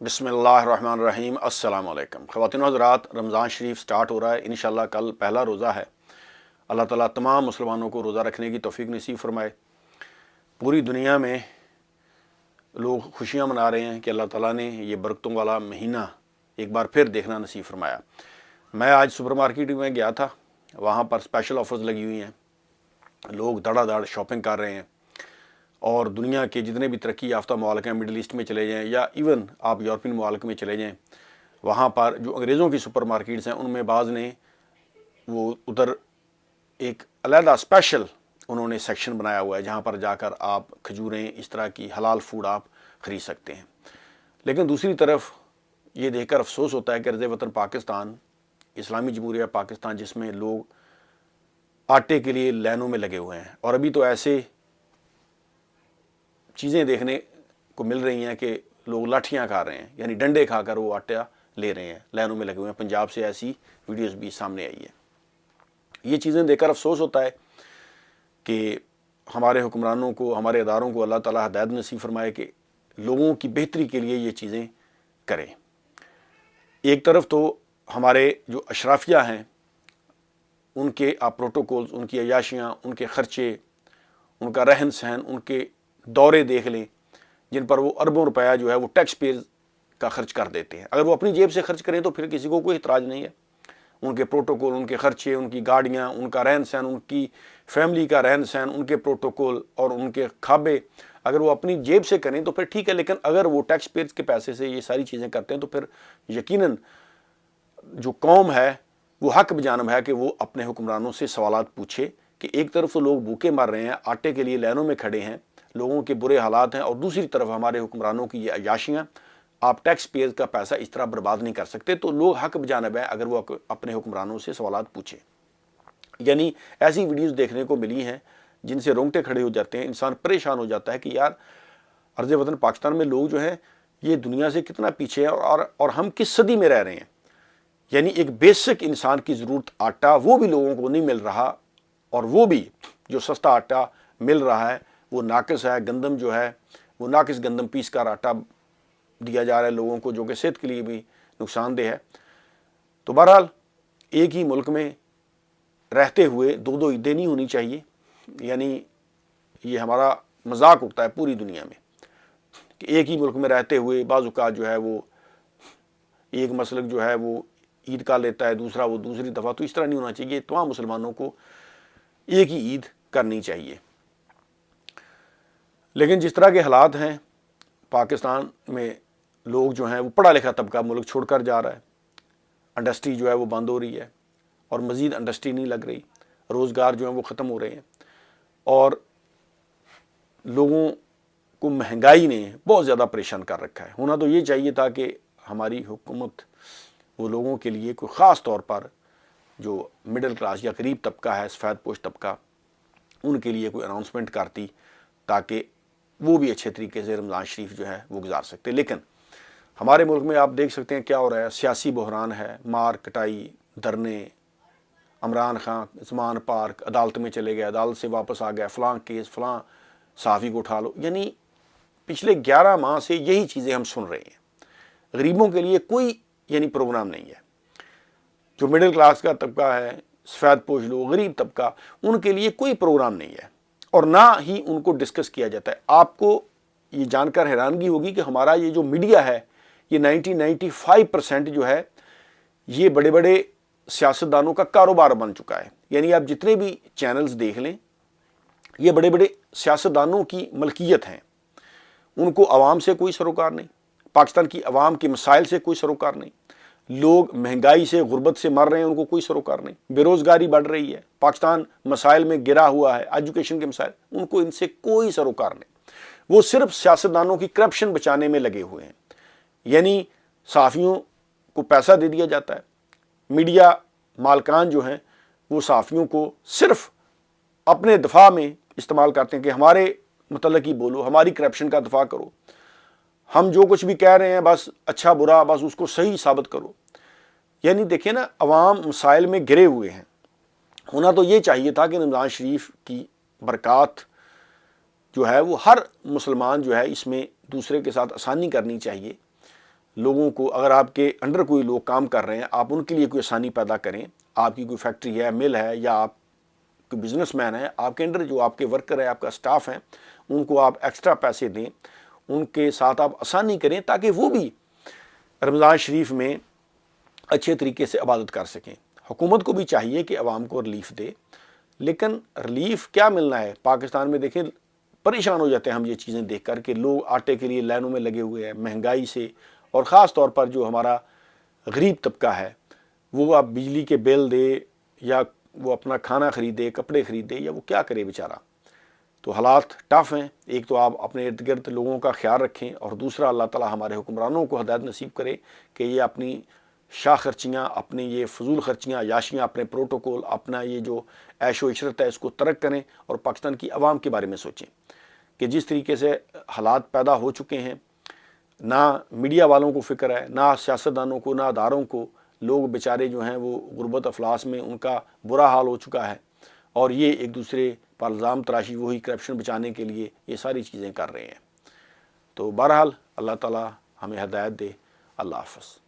بسم اللہ الرحمن الرحیم۔ السلام علیکم خواتین و حضرات، رمضان شریف سٹارٹ ہو رہا ہے۔ انشاءاللہ کل پہلا روزہ ہے۔ اللہ تعالیٰ تمام مسلمانوں کو روزہ رکھنے کی توفیق نصیب فرمائے۔ پوری دنیا میں لوگ خوشیاں منا رہے ہیں کہ اللہ تعالیٰ نے یہ برکتوں والا مہینہ ایک بار پھر دیکھنا نصیب فرمایا۔ میں آج سپر مارکیٹ میں گیا تھا، وہاں پر اسپیشل آفرز لگی ہوئی ہیں، لوگ دھڑا دھڑ شاپنگ کر رہے ہیں۔ اور دنیا کے جتنے بھی ترقی یافتہ ممالک ہیں، مڈل ایسٹ میں چلے جائیں یا ایون آپ یورپین ممالک میں چلے جائیں، وہاں پر جو انگریزوں کی سپر مارکیٹس ہیں ان میں بعض نے وہ ادھر ایک علیحدہ اسپیشل انہوں نے سیکشن بنایا ہوا ہے جہاں پر جا کر آپ کھجوریں، اس طرح کی حلال فوڈ آپ خرید سکتے ہیں۔ لیکن دوسری طرف یہ دیکھ کر افسوس ہوتا ہے کہ ارض وطن پاکستان، اسلامی جمہوریہ پاکستان، جس میں لوگ آٹے کے لیے لائنوں میں لگے ہوئے ہیں، اور ابھی تو ایسے چیزیں دیکھنے کو مل رہی ہیں کہ لوگ لاٹھیاں کھا رہے ہیں، یعنی ڈنڈے کھا کر وہ آٹا لے رہے ہیں، لائنوں میں لگے ہوئے ہیں۔ پنجاب سے ایسی ویڈیوز بھی سامنے آئی ہے۔ یہ چیزیں دیکھ کر افسوس ہوتا ہے کہ ہمارے حکمرانوں کو، ہمارے اداروں کو اللہ تعالیٰ ہدایت نصیب فرمائے کہ لوگوں کی بہتری کے لیے یہ چیزیں کریں۔ ایک طرف تو ہمارے جو اشرافیہ ہیں ان کے پروٹوکولز، ان کی عیاشیاں، ان کے خرچے، ان کا رہن سہن، ان کے دورے دیکھ لیں جن پر وہ اربوں روپیہ جو ہے وہ ٹیکس پیئر کا خرچ کر دیتے ہیں۔ اگر وہ اپنی جیب سے خرچ کریں تو پھر کسی کو کوئی اعتراض نہیں ہے۔ ان کے پروٹوکول، ان کے خرچے، ان کی گاڑیاں، ان کا رہن سہن، ان کی فیملی کا رہن سہن، ان کے پروٹوکول اور ان کے کھابے اگر وہ اپنی جیب سے کریں تو پھر ٹھیک ہے، لیکن اگر وہ ٹیکس پیئر کے پیسے سے یہ ساری چیزیں کرتے ہیں تو پھر یقیناً جو قوم ہے وہ حق بجانب ہے کہ وہ اپنے حکمرانوں سے سوالات پوچھے کہ ایک طرف تو لوگ بھوکے مر رہے ہیں، آٹے کے لیے لائنوں میں کھڑے ہیں، لوگوں کے برے حالات ہیں، اور دوسری طرف ہمارے حکمرانوں کی یہ عیاشیاں، آپ ٹیکس پیئر کا پیسہ اس طرح برباد نہیں کر سکتے، تو لوگ حق بجانب ہیں اگر وہ اپنے حکمرانوں سے سوالات پوچھیں۔ یعنی ایسی ویڈیوز دیکھنے کو ملی ہیں جن سے رونگٹے کھڑے ہو جاتے ہیں، انسان پریشان ہو جاتا ہے کہ یار ارض وطن پاکستان میں لوگ جو ہیں یہ دنیا سے کتنا پیچھے ہیں، اور ہم کس صدی میں رہ رہے ہیں۔ یعنی ایک بیسک انسان کی ضرورت آٹا وہ بھی لوگوں کو نہیں مل رہا، اور وہ بھی جو سستا آٹا مل رہا ہے وہ ناقص ہے۔ گندم جو ہے وہ ناقص گندم پیس کر آٹا دیا جا رہا ہے لوگوں کو، جو کہ صحت کے لیے بھی نقصان دہ ہے۔ تو بہرحال ایک ہی ملک میں رہتے ہوئے دو دو عیدیں نہیں ہونی چاہیے۔ یعنی یہ ہمارا مذاق اٹھتا ہے پوری دنیا میں کہ ایک ہی ملک میں رہتے ہوئے بعض اوقات جو ہے وہ ایک مسلک جو ہے وہ عید کا لیتا ہے، دوسرا وہ دوسری دفعہ، تو اس طرح نہیں ہونا چاہیے۔ تمام مسلمانوں کو ایک ہی عید کرنی چاہیے۔ لیکن جس طرح کے حالات ہیں پاکستان میں، لوگ جو ہیں وہ پڑھا لکھا طبقہ ملک چھوڑ کر جا رہا ہے، انڈسٹری جو ہے وہ بند ہو رہی ہے اور مزید انڈسٹری نہیں لگ رہی، روزگار جو ہیں وہ ختم ہو رہے ہیں، اور لوگوں کو مہنگائی نے بہت زیادہ پریشان کر رکھا ہے۔ ہونا تو یہ چاہیے تھا کہ ہماری حکومت وہ لوگوں کے لیے کوئی خاص طور پر جو مڈل کلاس یا غریب طبقہ ہے، سفید پوش طبقہ، ان کے لیے کوئی اناؤنسمنٹ کرتی تاکہ وہ بھی اچھے طریقے سے رمضان شریف جو ہے وہ گزار سکتے۔ لیکن ہمارے ملک میں آپ دیکھ سکتے ہیں کیا ہو رہا ہے، سیاسی بحران ہے، مار کٹائی، دھرنے، عمران خان عثمان پارک عدالت میں چلے گئے، عدالت سے واپس آ گئے، فلاں کیس، فلاں صحافی کو اٹھا لو۔ یعنی پچھلے 11 ماہ سے یہی چیزیں ہم سن رہے ہیں۔ غریبوں کے لیے کوئی پروگرام نہیں ہے۔ جو مڈل کلاس کا طبقہ ہے، سفید پوش لوگ، غریب طبقہ، ان کے لیے کوئی پروگرام نہیں ہے، اور نہ ہی ان کو ڈسکس کیا جاتا ہے۔ آپ کو یہ جان کر حیرانگی ہوگی کہ ہمارا یہ جو میڈیا ہے یہ 95% جو ہے یہ بڑے بڑے سیاستدانوں کا کاروبار بن چکا ہے۔ یعنی آپ جتنے بھی چینلز دیکھ لیں یہ بڑے بڑے سیاستدانوں کی ملکیت ہیں، ان کو عوام سے کوئی سروکار نہیں، پاکستان کی عوام کے مسائل سے کوئی سروکار نہیں۔ لوگ مہنگائی سے، غربت سے مر رہے ہیں، ان کو کوئی سروکار نہیں۔ بے روزگاری بڑھ رہی ہے، پاکستان مسائل میں گرا ہوا ہے، ایجوکیشن کے مسائل، ان کو ان سے کوئی سروکار نہیں۔ وہ صرف سیاستدانوں کی کرپشن بچانے میں لگے ہوئے ہیں۔ یعنی صحافیوں کو پیسہ دے دیا جاتا ہے، میڈیا مالکان جو ہیں وہ صحافیوں کو صرف اپنے دفاع میں استعمال کرتے ہیں کہ ہمارے متعلق ہی بولو، ہماری کرپشن کا دفاع کرو، ہم جو کچھ بھی کہہ رہے ہیں بس اچھا برا بس اس کو صحیح ثابت کرو۔ یعنی دیکھیں نا، عوام مسائل میں گرے ہوئے ہیں۔ ہونا تو یہ چاہیے تھا کہ رمضان شریف کی برکات جو ہے وہ ہر مسلمان جو ہے اس میں دوسرے کے ساتھ آسانی کرنی چاہیے، لوگوں کو، اگر آپ کے انڈر کوئی لوگ کام کر رہے ہیں، آپ ان کے لیے کوئی آسانی پیدا کریں. آپ کی کوئی فیکٹری ہے، مل ہے، یا آپ کوئی بزنس مین ہے، آپ کے انڈر جو آپ کے ورکر ہے، آپ کا سٹاف ہے، ان کو آپ ایکسٹرا پیسے دیں، ان کے ساتھ آپ آسانی کریں تاکہ وہ بھی رمضان شریف میں اچھے طریقے سے عبادت کر سکیں. حکومت کو بھی چاہیے کہ عوام کو ریلیف دے، لیکن ریلیف کیا ملنا ہے؟ پاکستان میں دیکھیں پریشان ہو جاتے ہیں ہم یہ چیزیں دیکھ کر کہ لوگ آٹے کے لیے لائنوں میں لگے ہوئے ہیں مہنگائی سے، اور خاص طور پر جو ہمارا غریب طبقہ ہے وہ اب بجلی کے بل دے، یا وہ اپنا کھانا خریدے، کپڑے خریدے، یا وہ کیا کرے بیچارہ. تو حالات ٹف ہیں. ایک تو آپ اپنے ارد گرد لوگوں کا خیال رکھیں، اور دوسرا اللہ تعالی ہمارے حکمرانوں کو ہدایت نصیب کرے کہ یہ اپنی شاہ خرچیاں، اپنی یہ فضول خرچیاں، عیاشیاں، اپنے پروٹوکول، اپنا یہ جو عیش و عشرت ہے اس کو ترک کریں، اور پاکستان کی عوام کے بارے میں سوچیں کہ جس طریقے سے حالات پیدا ہو چکے ہیں، نہ میڈیا والوں کو فکر ہے، نہ سیاستدانوں کو، نہ اداروں کو. لوگ بیچارے جو ہیں وہ غربت افلاس میں ان کا برا حال ہو چکا ہے، اور یہ ایک دوسرے پر الزام تراشی، وہی کرپشن بچانے کے لیے یہ ساری چیزیں کر رہے ہیں. تو بہرحال اللہ تعالی ہمیں ہدایت دے. اللہ حافظ.